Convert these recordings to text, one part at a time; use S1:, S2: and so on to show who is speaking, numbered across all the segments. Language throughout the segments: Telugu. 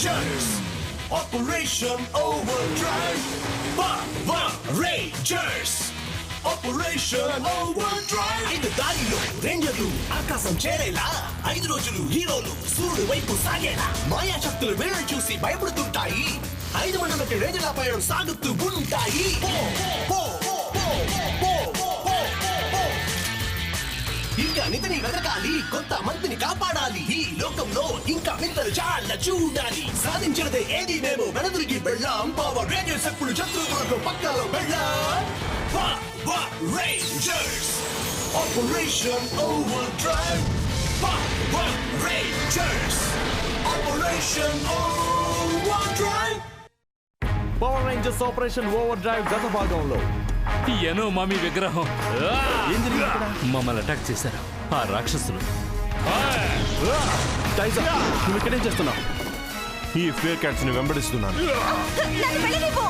S1: Rangers, Operation Overdrive. Power Rangers, Operation Overdrive. 5 దారిలో రేంజర్లు ఆకాశం చేరేలా 5 రోజులు హీరోలు సూర్యుడు వైపు సాగేలా మాయా శక్తులు వీళ్ళని చూసి భయపడుతుంటాయి. 5 మండలకి రేంజర్ల పయనం సాగుతూ ఉంటాయి. ఇంకా నిధిని వెతకాలి, కొత్త మంత్రిని కాపాడాలి. ఈ లోకంలో ఇంకా వింతలు చాలా చూడాలి. సాధించినదే ఏది మేము వెనదిరిగి వెళ్ళాం. పవర్ రేంజర్స్ ఎప్పుడు శత్రువులకు పక్కలో వెళ్ళాం. Power Rangers, operation overdrive. Power Rangers, operation overdrive.
S2: Power Rangers operation overdrive గత భాగంలో
S3: ఎనో మామి విగ్రహం మమ్మల్ని అటాక్ చేశారు ఆ రాక్షసులు.
S2: నువ్వు ఇక్కడేం చేస్తున్నావు?
S4: ఈ ఫేర్ క్యాట్స్ ని వెంబడిస్తున్నాను.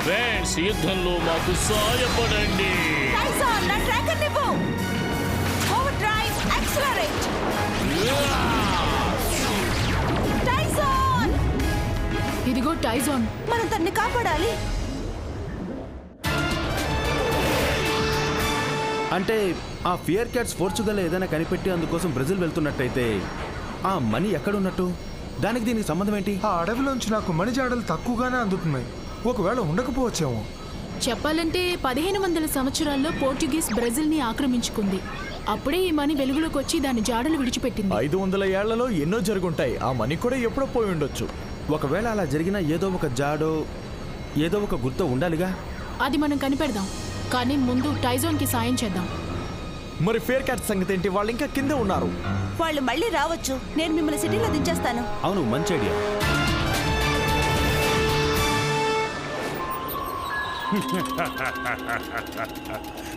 S3: ఫ్రెండ్స్, యుద్ధంలో మాకు సాయపడండి.
S5: ఇదిగో టైజాన్, మనం తన్ని కాపాడాలి.
S2: అంటే ఆ ఫియర్ క్యాట్స్ పోర్చుగల్ ఏదైనా కనిపెట్టి అందుకోసం బ్రెజిల్ వెళ్తున్నట్టయితే ఆ మనీ ఎక్కడున్నట్టు? దానికి దీనికి సంబంధం ఏంటి?
S6: ఆ అడవిలోంచి నాకు మణిజాడలు తక్కువగానే అందుతున్నాయి. ఒకవేళ ఉండకపోవచ్చేమో.
S5: చెప్పాలంటే 1500 సంవత్సరాల్లో పోర్చుగీస్ బ్రెజిల్ ని ఆక్రమించుకుంది. అప్పుడే ఈ మనీ వెలుగులోకి వచ్చి దాని జాడలు విడిచిపెట్టింది.
S2: 500 ఏళ్లలో ఎన్నో జరుగుంటాయి. ఆ మనీ కూడా ఎప్పుడో పోయి ఉండొచ్చు. ఒకవేళ అలా జరిగినా ఏదో ఒక జాడో ఏదో ఒక గుర్తు ఉండాలిగా.
S5: అది మనం కనిపెడదాం, కానీ ముందు టైజాన్ కి సాయం చేద్దాం.
S2: మరి ఫేర్ క్యాట్ సంగతి ఏంటి? వాళ్ళు ఇంకా కింద ఉన్నారు.
S7: వాళ్ళు మళ్ళీ రావచ్చు. నేను మిమ్మల్ని సిటీలో దించేస్తాను.
S2: అవును, మంచి ఐడియా.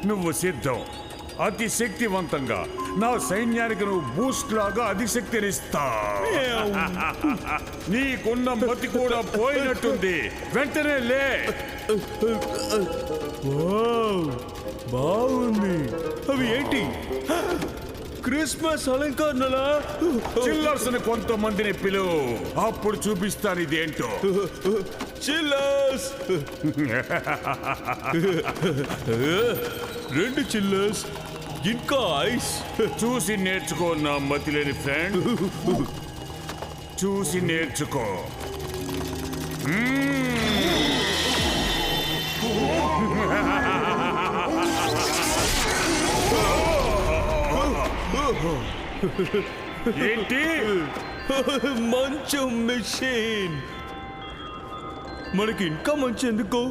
S8: నువ్వు సిద్ధం. అతి శక్తివంతంగా నా సైన్యానికి నువ్వు బూస్ట్ లాగా అధిశక్తినిస్తా. నీకున్న మతి కూడా పోయినట్టుంది. వెంటనే లే.
S4: బాగుంది. అవి ఏంటి? క్రిస్మస్ అలంకరణలా?
S8: చిల్లర్స్ ని కొంతమందిని పిలువు, అప్పుడు చూపిస్తాను ఇదేంటో.
S4: చిల్లర్స్, 2 చిల్లర్స్ ఇంకా ఐస్.
S8: చూసి నేర్చుకో నా మతి లేని ఫ్రెండ్. చూసి నేర్చుకో. ఏంటి?
S4: మంచు మెషిన్. మనకి ఇంకా మంచి ఎందుకు?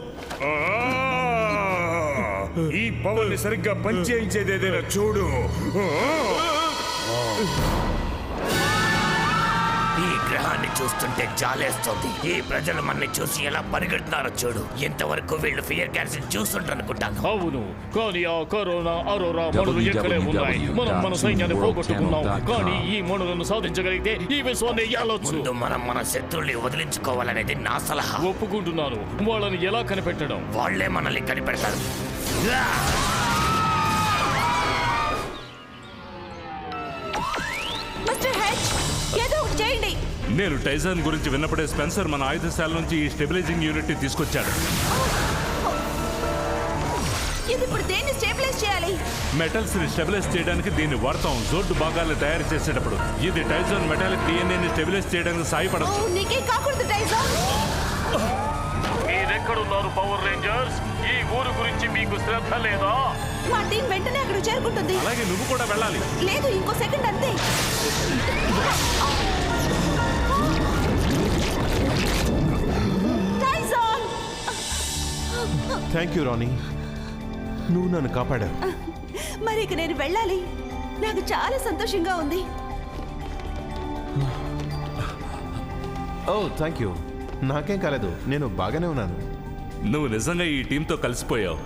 S8: ఈ పవన్ ని సరిగ్గా పనిచేయించేది ఏదైనా చూడు.
S1: ఈ గ్రహాన్ని చూస్తుంటే జాలేస్తుంది. ఈ ప్రజలు మనని చూసి ఎలా పరిగెడుతున్నారో చూడు. ఇంతవరకు వీళ్ళు ఫియర్ క్యాట్స్ చూస్తుంటారనుకుంటాను.
S3: అవును, కానీ ఆ కరోనా అరోరా మణులు ఎక్కడే ఉన్నాయి. మనం మన సైన్యాన్ని పోగొట్టుకున్నాం, కానీ ఈ మణులను సాధించగలిగితే ఈ విశ్వాన్ని ఏలొచ్చు.
S1: ముందు మనం మన శత్రువుల్ని వదిలించుకోవాలనేది నా సలహా.
S3: ఒప్పుకుంటున్నాను. వాళ్ళని ఎలా కనిపెట్టడం?
S1: వాళ్లే మనల్ని కనిపెడతారు.
S7: మిస్టర్ హెచ్, ఏదో ఒకటి చేయండి.
S9: నేను టైజాన్ గురించి విన్నప్పుడే స్పెన్సర్ మన ఆయుధశాల నుంచి ఈ స్టెబిలైజింగ్ యూనిట్ ని తీసుకొచ్చాడు.
S7: ఇది ఇప్పుడు దేన్ని స్టేబిలైజ్ చేయాలి?
S9: మెటల్స్ ని స్టెబిలైజ్ చేయడానికి దీన్ని వాడతాం. జోడ్డు భాగాలను తయారు చేసేటప్పుడు ఇది టైజాన్ మెటాలిక్ DNA ని స్టెబిలైజ్ చేయడానికి సాయపడచ్చు.
S7: నీకే కాకూడదు టైజాన్.
S3: మీరెక్కడున్నారు పవర్ రేంజర్స్? ఈ ఊరు గురించి మీకు శ్రద్ధ లేదా?
S7: మా టీం వెంటనే అక్కడ చేరుకుంటుంది.
S9: అలాగే నువ్వు కూడా వెళ్ళాలి.
S7: లేదు, ఇంకో సెకండ్ అంతే. టైజాన్,
S4: థ్యాంక్ యూ రానీ, నువ్వు నన్ను కాపాడావు.
S7: మరి ఇక నేను వెళ్ళాలి. నాకు చాలా సంతోషంగా ఉంది.
S4: ఓ థ్యాంక్ యూ. నాకేం కాలేదు, నేను బాగానే ఉన్నాను.
S9: నువ్వు నిజంగా ఈ టీంతో కలిసిపోయావు.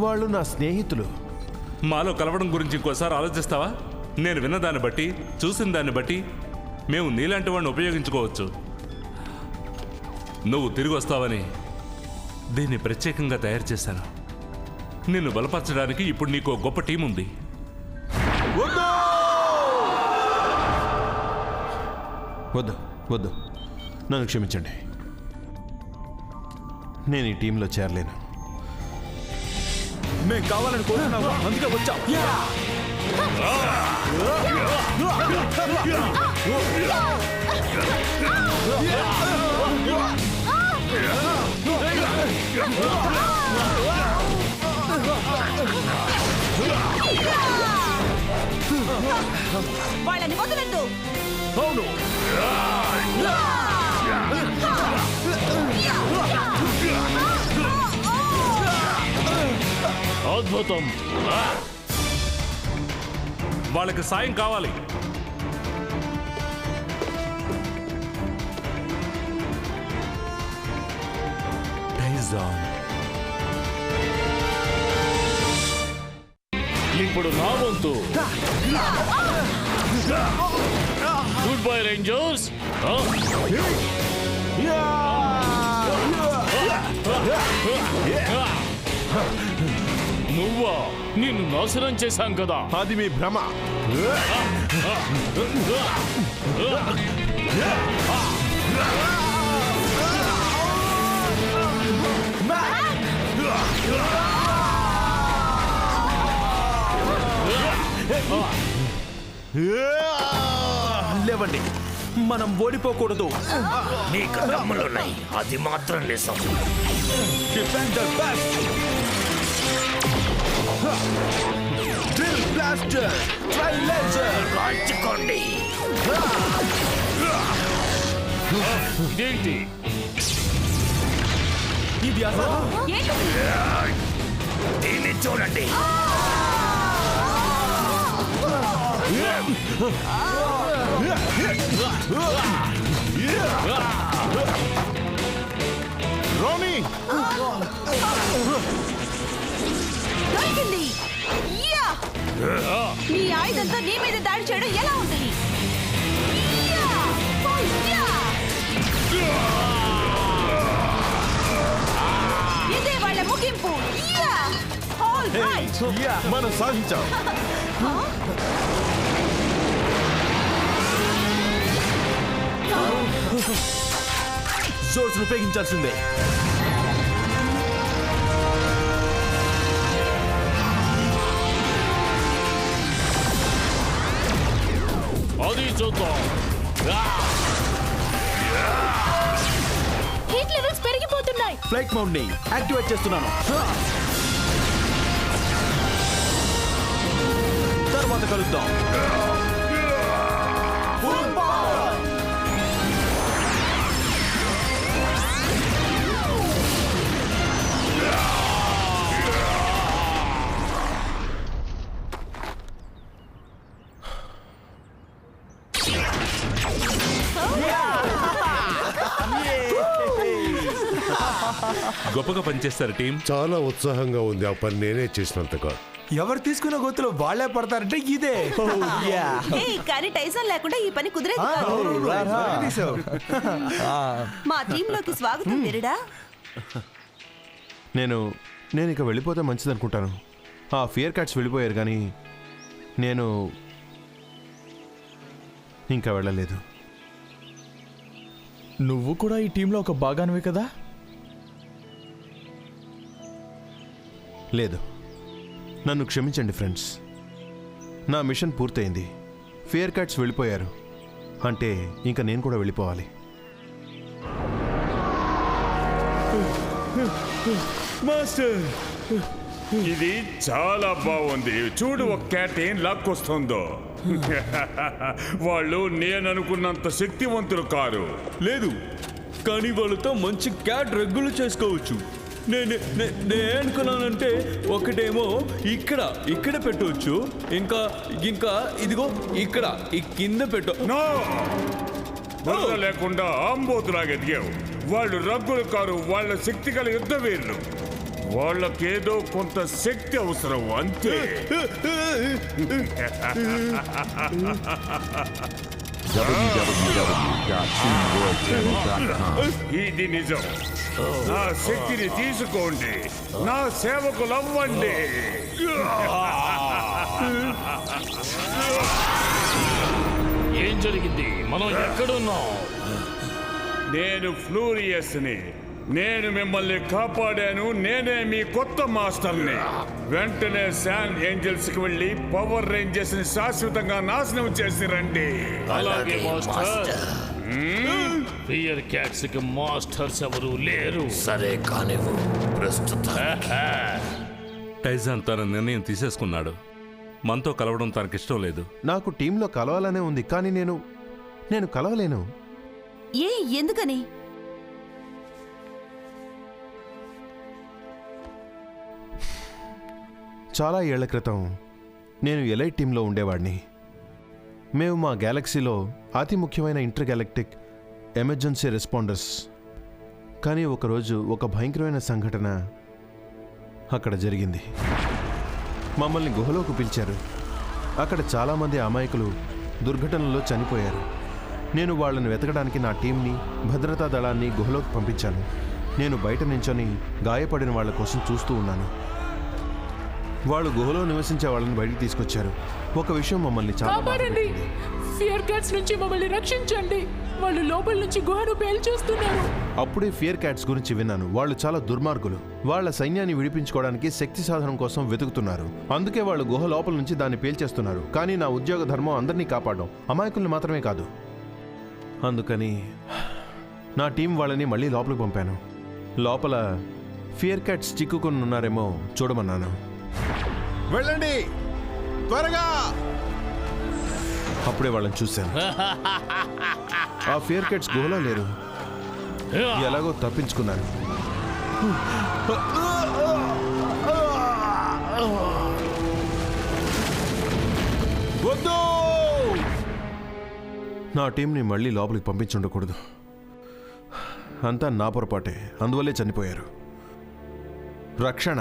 S4: వాళ్ళు నా స్నేహితులు.
S9: మాలో కలవడం గురించి ఇంకోసారి ఆలోచిస్తావా? నేను విన్నదాన్ని బట్టి, చూసిన దాన్ని బట్టి మేము నీలాంటి వాడిని ఉపయోగించుకోవచ్చు. నువ్వు తిరిగి వస్తావని దీన్ని ప్రత్యేకంగా తయారు చేశాను. నిన్ను బలపరచడానికి ఇప్పుడు నీకు గొప్ప టీం ఉంది.
S4: వద్దు వద్దు, నన్ను క్షమించండి. నేను ఈ టీంలో చేరలేను.
S2: మేము కావాలని కోరుకున్నాము, అందుకే వచ్చాం.
S7: వాళ్ళని వదలద్దు.
S2: అవును,
S3: అద్భుతం.
S9: వాళ్ళకి సాయం కావాలి.
S3: ఇప్పుడు నా వంతు. Good bye Rangers. నువ్వా? నిన్ను నాశనం చేశాం కదా.
S4: అది మీ భ్రమ.
S2: లేవండి, మనం ఓడిపోకూడదు.
S1: నీకు దమ్ములున్నాయి, అది మాత్రం నిజం.
S2: Defender best. Drill blaster, try laser.
S1: రాల్చుకోండి.
S3: ఇదేంటి?
S2: ఇది అసలు
S1: దీన్ని చూడండి.
S4: రోనీ,
S7: దొరికింది. యా! నీ ఆయుధంతో నీ మీద దాడి చేయడం ఎలా ఉంటుంది? యా! ఓ, యా! ఇదే వాళ్ళ ముగింపు. యా! All right.
S4: మనం సాధించాం.
S2: సోర్స్ ఉపయోగించాల్సిందే.
S3: అది చూద్దాం.
S5: హీట్ లెవెల్స్ పెరిగిపోతున్నాయి.
S2: ఫ్లైట్ మౌంట్ ని యాక్టివేట్ చేస్తున్నాను. తర్వాత కలుద్దాం.
S9: గొప్పగా పనిచేస్తారు టీం.
S8: చాలా ఉత్సాహంగా ఉంది ఆ పని నేనే చేసినంతగా.
S6: ఎవరు తీసుకున్న గొత్తులో వాళ్ళే పడతారంటే ఇదే.
S7: కానీ టైసన్ లేకుండా ఈ పని కుదిరేది కాదు. మా టీంలోకి స్వాగతం వీరుడా.
S4: నేను ఇక వెళ్ళిపోతే మంచిది అనుకుంటాను. ఆ ఫియర్ క్యాట్స్ వెళ్ళిపోయారు, కానీ నేను ఇంకా వెళ్ళలేదు.
S10: నువ్వు కూడా ఈ టీంలో ఒక భాగానివే కదా?
S4: లేదు, నన్ను క్షమించండి ఫ్రెండ్స్. నా మిషన్ పూర్తయింది. ఫియర్ క్యాట్స్ వెళ్ళిపోయారు అంటే ఇంకా నేను కూడా వెళ్ళిపోవాలి.
S10: మాస్టర్,
S8: ఇది చాలా బాగుంది. చూడు ఒక క్యాట్ ఏం లాక్కొస్తుందో. వాళ్ళు నేను అనుకున్నంత శక్తివంతులు కారు.
S10: లేదు, కానీ వాళ్ళతో మంచి క్యాట్ రెగ్గులు చేసుకోవచ్చు. నేనుకున్నానంటే ఒకటేమో ఇక్కడ పెట్టవచ్చు, ఇంకా ఇదిగో ఇక్కడ ఈ కింద పెట్టు.
S8: లేకుండా ఆంబోతులాగా ఎదిగావు. వాళ్ళు రగ్గులు కారు, వాళ్ళ శక్తి గల యుద్ధ వీరులు. వాళ్ళకేదో కొంత శక్తి అవసరం అంతే. ఇది నిజం. నా శక్తిని తీసుకోండి, నా సేవకులవ్వండి.
S3: ఏం జరిగింది? మనం ఎక్కడున్నాం?
S8: నేను ఫ్లూరియస్ని. నేను మిమ్మల్ని కాపాడాను. నేనే మీ కొత్త మాస్టర్ని. వెంటనే శాన్ ఏంజల్స్ కి వెళ్ళి పవర్ రేంజర్స్ ని శాశ్వతంగా నాశనం చేసి రండి.
S3: అలాగే మాస్టర్. ఫియర్ క్యాట్స్ కి మాస్టర్స్ ఎవరు లేరు.
S1: సరే కానివ్వు. ప్రస్తుతం
S9: టైజాన్ తన నిర్ణయం తీసేసుకున్నాడు. మనతో కలవడం తనకిష్టం లేదు.
S4: నాకు టీంలో కలవాలనే ఉంది, కానీ నేను కలవలేను.
S7: ఎందుకని?
S4: చాలా ఏళ్ల క్రితం నేను ఎలైట్ టీంలో ఉండేవాడిని. మేము మా గ్యాలక్సీలో అతి ముఖ్యమైన ఇంటర్ గ్యాలక్టిక్ ఎమర్జెన్సీ రెస్పాండర్స్. కానీ ఒకరోజు ఒక భయంకరమైన సంఘటన అక్కడ జరిగింది. మమ్మల్ని గుహలోకి పిలిచారు. అక్కడ చాలామంది అమాయకులు దుర్ఘటనలో చనిపోయారు. నేను వాళ్ళని వెతకడానికి నా టీంని, భద్రతా దళాన్ని గుహలోకి పంపించాను. నేను బయట నించొని గాయపడిన వాళ్ళ కోసం చూస్తూ ఉన్నాను. వాళ్ళు గుహలో నివసించే వాళ్ళని బయటికి తీసుకొచ్చారు. ఒక విషయం మమ్మల్ని చాలా
S5: కాపాడండి. ఫియర్ క్యాట్స్ నుంచి మమ్మల్ని రక్షించండి. వాళ్ళు లోపల నుంచి గుహను పేల్చేస్తున్నారు.
S4: అప్పుడే ఫియర్ క్యాట్స్ గురించి విన్నాను. వాళ్ళు చాలా దుర్మార్గులు. వాళ్ళ సైన్యాన్ని విడిపించుకోవడానికి శక్తి సాధనం కోసం వెతుకుతున్నారు. అందుకే వాళ్ళు గుహ లోపల నుంచి దాన్ని పేల్చేస్తున్నారు. కానీ నా ఉద్యోగ ధర్మం అందరినీ కాపాడడం, అమాయకుల్ని మాత్రమే కాదు. అందుకని నా టీం వాళ్ళని మళ్ళీ లోపలికి పంపాను. లోపల ఫియర్ క్యాట్స్ చిక్కుకొని ఉన్నారేమో చూడమన్నాను. వెళ్ళండి త్వరగా. అప్పుడే వాళ్ళని చూశాను. ఆ ఫియర్ క్యాట్స్ గుహలో లేరు. ఎలాగో తప్పించుకున్నాను. వద్దు! నా టీంని మళ్ళీ లోపలికి పంపించుండకూడదు. అంతా నా పొరపాటే. అందువల్లే చనిపోయారు. రక్షణ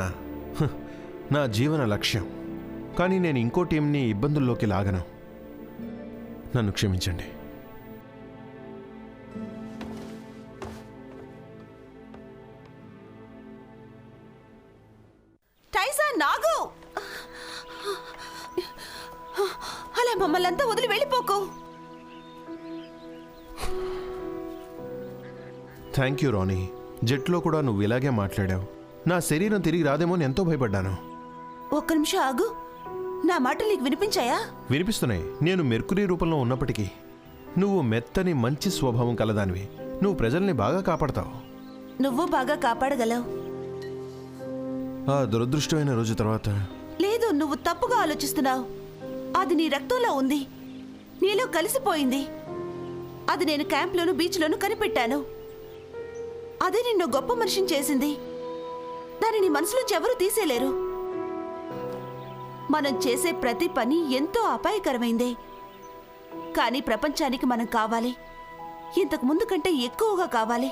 S4: నా జీవన లక్ష్యం. కానీ నేను ఇంకో టీంని ఇబ్బందుల్లోకి లాగను. నన్ను క్షమించండి.
S7: టైజాన్, నాగు! అలా మమ్మల్ని అంతా వదిలి వెళ్ళిపోకు.
S4: థ్యాంక్ యూ రానీ. జెట్లో కూడా నువ్వు ఇలాగే మాట్లాడావు. నా శరీరం తిరిగి రాదేమో అని ఎంతో భయపడ్డాను.
S7: ఒక్క నిమిషం ఆగు. నా మాటలు నీకు వినిపించాయా?
S4: వినిపిస్తున్నాయి. నేను మెర్కురీ రూపంలో ఉన్నప్పటికీ నువ్వు మెత్తని మంచి స్వభావం కలదానివి. నువ్వు ప్రజల్ని బాగా కాపాడతావు.
S7: నువ్వు బాగా కాపాడగలవు.
S4: ఆ దురదృష్టమైన రోజు తర్వాత
S7: లేదు, నువ్వు తప్పుగా ఆలోచిస్తున్నావు. అది నీ రక్తంలో ఉంది, నీలో కలిసిపోయింది. అది నేను క్యాంప్లోను బీచ్లోను కనిపెట్టాను. అదే నిన్ను గొప్ప మనిషిని చేసింది. దానిని మనసులోంచి ఎవరూ తీసేలేరు. మనం చేసే ప్రతి పని ఎంతో అపాయకరమైందే. కానీ ప్రపంచానికి మనం కావాలి, ఇంతకు ముందు కంటే ఎక్కువగా కావాలి.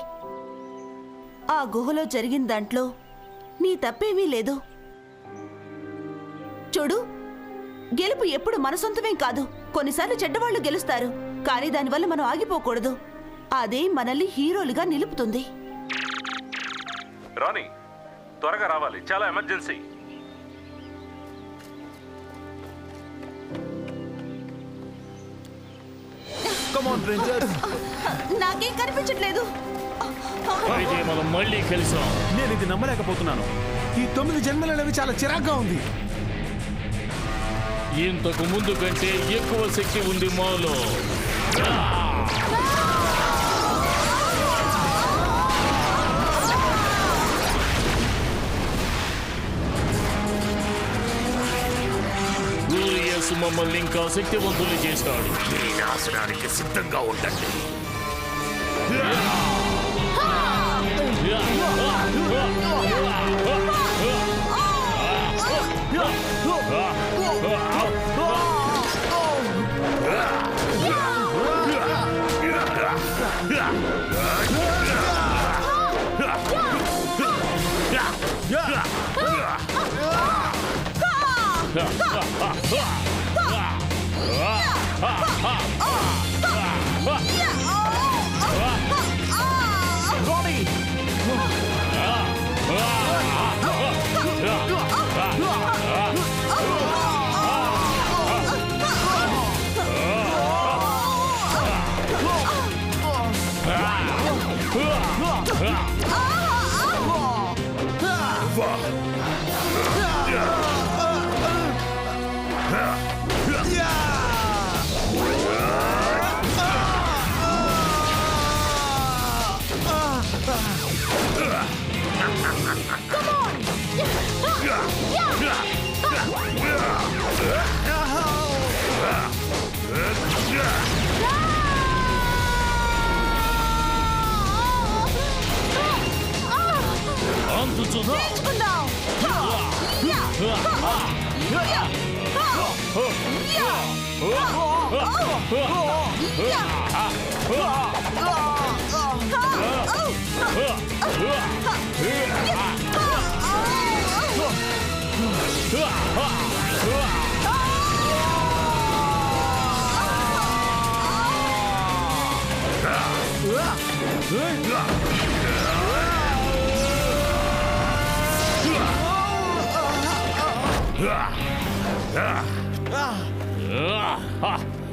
S7: ఆ గుహలో జరిగిన దాంట్లో నీ తప్పేమీ లేదు. చూడు, గెలుపు ఎప్పుడు మన సొంతమేం కాదు. కొన్నిసార్లు చెడ్డవాళ్లు గెలుస్తారు, కానీ దానివల్ల మనం ఆగిపోకూడదు. అదే మనల్ని హీరోలుగా నిలుపుతుంది.
S9: రాణి, త్వరగా రావాలి, చాలా ఎమర్జెన్సీ.
S7: నాకేం కనిపించట్లేదు.
S3: అయితే మనం మళ్ళీ కలిసాం.
S2: నేను ఇది నమ్మలేకపోతున్నాను.
S6: ఈ 9 జన్మలనేవి చాలా చిరాగ్గా ఉంది.
S3: ఇంతకు ముందు కంటే ఎక్కువ శక్తి ఉంది మాలో. గ్లోరియస్ మమ్మల్ని ఇంకా శక్తివంతులు చేశాడు.
S1: ఈ నాశనానికి సిద్ధంగా ఉండండి.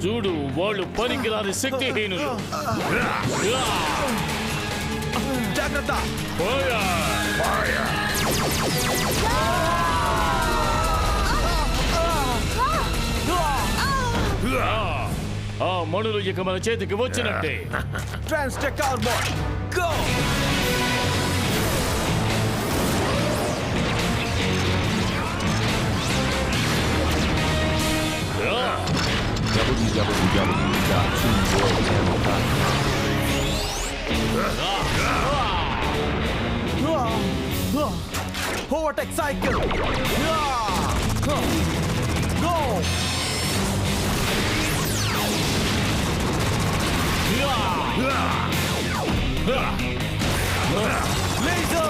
S3: చూడు వాళ్ళు పనికిరాని శక్తిహీనులు.
S2: జాగ్రత్త.
S3: ఆ మణులు ఇక మన చేతికి వచ్చినట్టే.
S2: Transtech armour go. Vortex cycle. Go. Laser.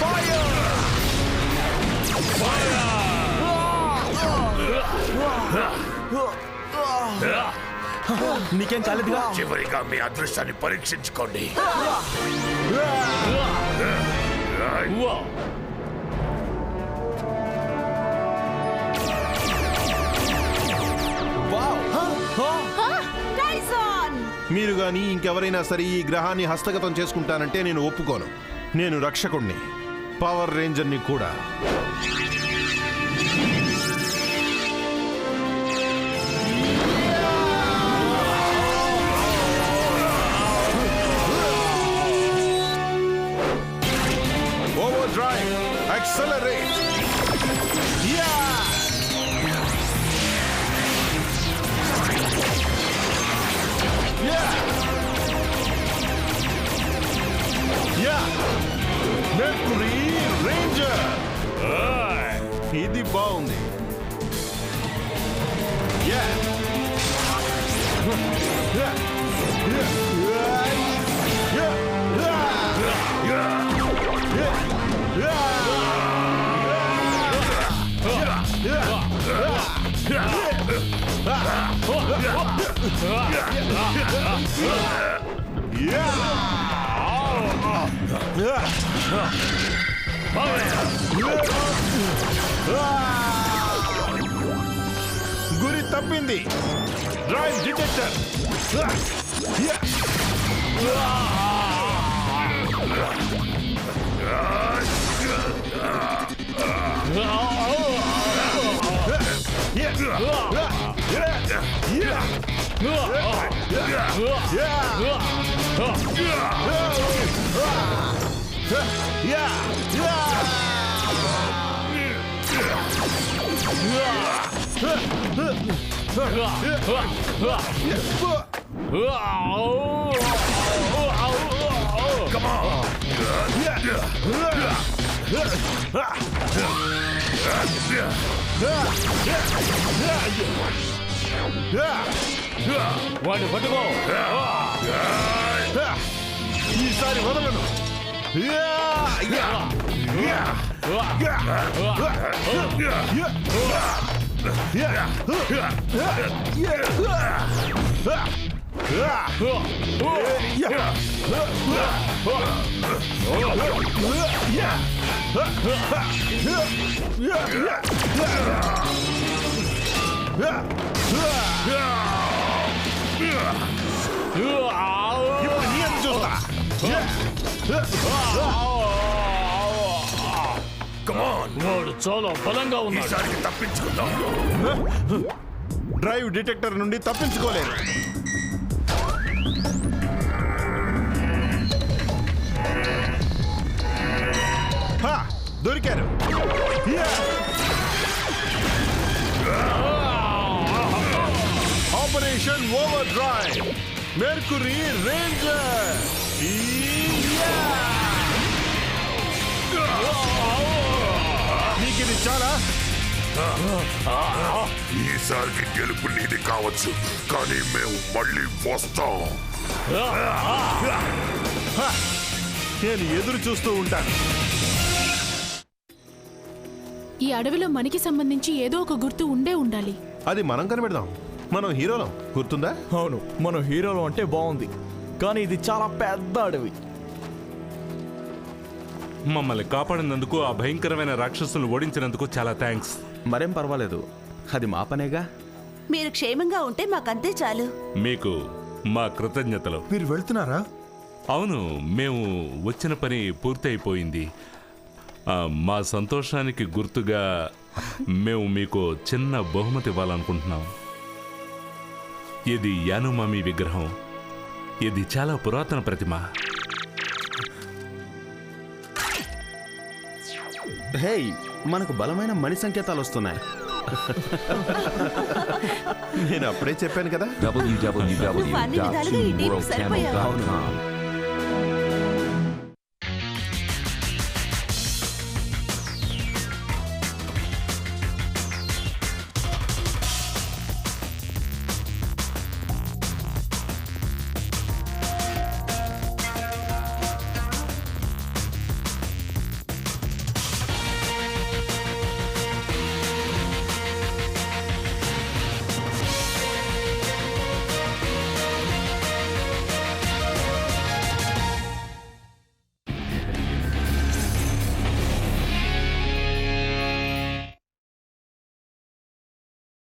S2: Fire. నీకేం కాలేదుగా?
S1: చివరిగా మీ అదృష్టాన్ని పరీక్షించుకోండి.
S4: మీరు గాని ఇంకెవరైనా సరే ఈ గ్రహాన్ని హస్తగతం చేసుకుంటానంటే నేను ఒప్పుకోను. నేను రక్షకుణ్ణి, పవర్ రేంజర్ని కూడా. Overdrive, accelerate. Yeah. Mercury ranger. ఇది బాగుంది. గురి తప్పింది. Drive detector. Come on.
S3: వాడిని పట్టుకో.
S4: ఈసారి వదలను. ఇప్పుడు నీ చూస్తా.
S3: వాడు చాలా బలంగా ఉన్నాడు.
S1: తప్పించుకుందాం.
S4: డ్రైవ్ డిటెక్టర్ నుండి తప్పించుకోలేరు. దొరికారు. Operation over drive mercury ranger. మీకు ఇది చాలా.
S1: ఈసారికి గెలుపు నీది కావచ్చు, కానీ మేము మళ్ళీ వస్తాం.
S4: నేను ఎదురు చూస్తూ ఉంటాను.
S5: ఈ అడవిలో మనకి సంబంధించి ఏదో ఒక గుర్తు ఉండే ఉండాలి.
S4: అది మనం కనిపెడదాం. మనం హీరోలం, గుర్తుందా?
S10: అవును, మనం హీరోలు అంటే బాగుంది, కానీ ఇది చాలా పెద్ద అడవి.
S9: మమ్మల్ని కాపాడినందుకు, ఆ భయంకరమైన రాక్షసులను ఓడించినందుకు చాలా థ్యాంక్స్.
S2: మరేం పర్వాలేదు, అది మా పనేగా.
S7: మీరు క్షేమంగా ఉంటే మాకంతే చాలు.
S9: మీకు మా కృతజ్ఞతలు.
S6: మీరు వెళ్తున్నారా?
S9: అవును, మేము వచ్చిన పని పూర్తయిపోయింది. మా సంతోషానికి గుర్తుగా మేము మీకు చిన్న బహుమతి ఇవ్వాలనుకుంటున్నాం. ఇది యానుమామి విగ్రహం. ఇది చాలా పురాతన ప్రతిమ.
S2: హే, మనకు బలమైన మణి సంకేతాలు వస్తున్నాయి.
S4: నేను అప్పుడే చెప్పాను కదా.
S7: నువ్వు అన్ని విధాలుగా ఈ టీంకి సరిపోయావు.
S2: అవును.